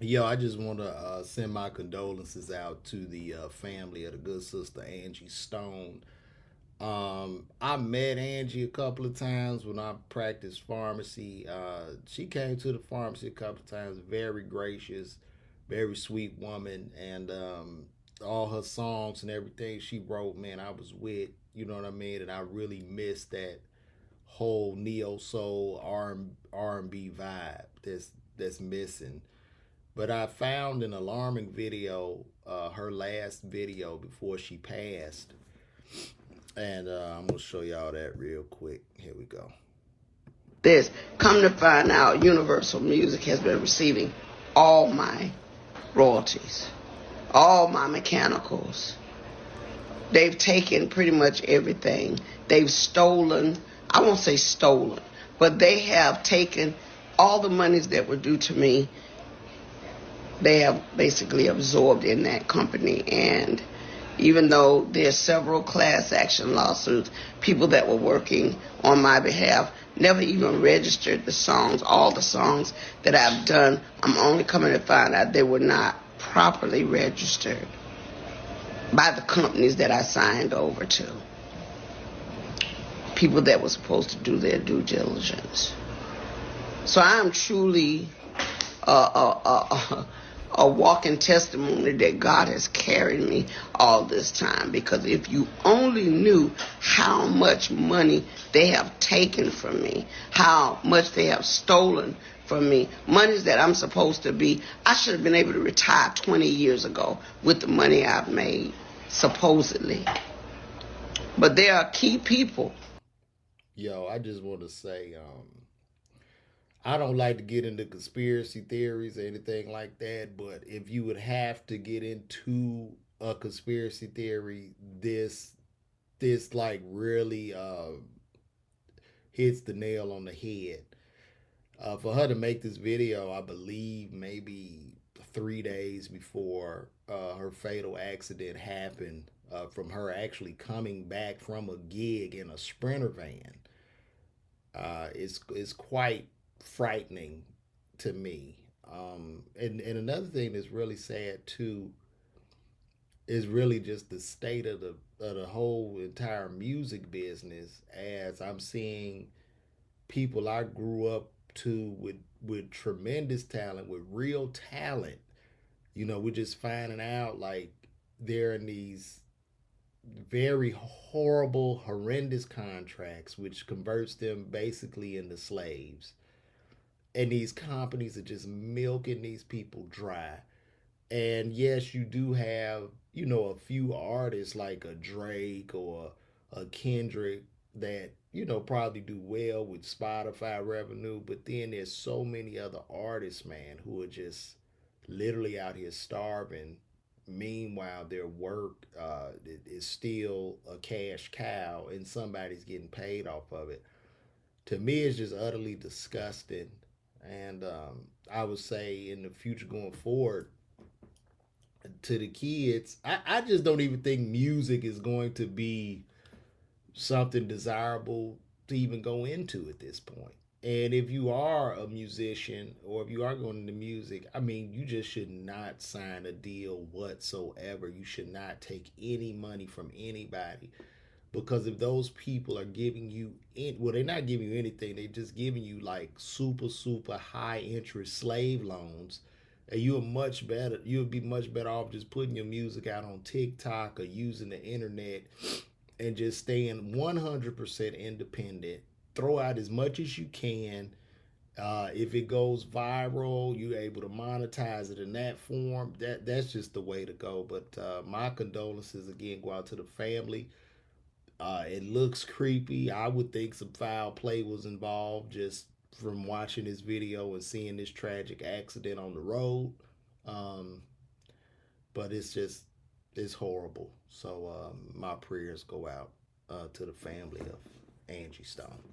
Yo, I just want to send my condolences out to the family of the good sister Angie Stone. I met Angie a couple of times when I practiced pharmacy. She came to the pharmacy a couple of times. Very gracious, very sweet woman, and all her songs and everything she wrote, man, I was with. You know what I mean? And I really missed that whole neo soul R and B vibe that's missing. But I found an alarming video, her last video before she passed, and I'm gonna show y'all that real quick. Here we go. This, come to find out, Universal Music has been receiving all my royalties, all my mechanicals. They've taken pretty much everything. They've stolen, I won't say stolen, but they have taken all the monies that were due to me. They have basically absorbed in that company. And even though there's several class action lawsuits, people that were working on my behalf never even registered the songs. All the songs that I've done, I'm only coming to find out they were not properly registered by the companies that I signed over to. People that were supposed to do their due diligence. So I am truly a walking testimony that God has carried me all this time. Because if you only knew how much money they have taken from me, how much they have stolen from me, monies that I'm supposed to be, I should have been able to retire 20 years ago with the money I've made, supposedly. But there are key people. Yo, I just want to say, I don't like to get into conspiracy theories or anything like that, but if you would have to get into a conspiracy theory, this like really hits the nail on the head. For her to make this video, I believe maybe 3 days before her fatal accident happened, from her actually coming back from a gig in a Sprinter van, is quite frightening to me. And another thing that's really sad too is really just the state of the whole entire music business. As I'm seeing people I grew up to with tremendous talent, with real talent, we're just finding out like they're in these very horrible, horrendous contracts, which converts them basically into slaves. And these companies are just milking these people dry. And yes, you do have, a few artists like a Drake or a Kendrick that, probably do well with Spotify revenue. But then there's so many other artists, man, who are just literally out here starving. Meanwhile, their work is still a cash cow and somebody's getting paid off of it. To me, it's just utterly disgusting. And I would say in the future going forward, to the kids, I just don't even think music is going to be something desirable to even go into at this point. And if you are a musician or if you are going into music, I mean, you just should not sign a deal whatsoever. You should not take any money from anybody, because if those people are giving you well, they're not giving you anything, they're just giving you like super high interest slave loans, and you'll be much better off just putting your music out on TikTok or using the internet and just staying 100% independent. Throw out as much as you can. If it goes viral, you're able to monetize it in that form. That's just the way to go. But my condolences again go out to the family. It looks creepy. I would think some foul play was involved just from watching this video and seeing this tragic accident on the road. Um, but it's horrible. So my prayers go out to the family of Angie Stone.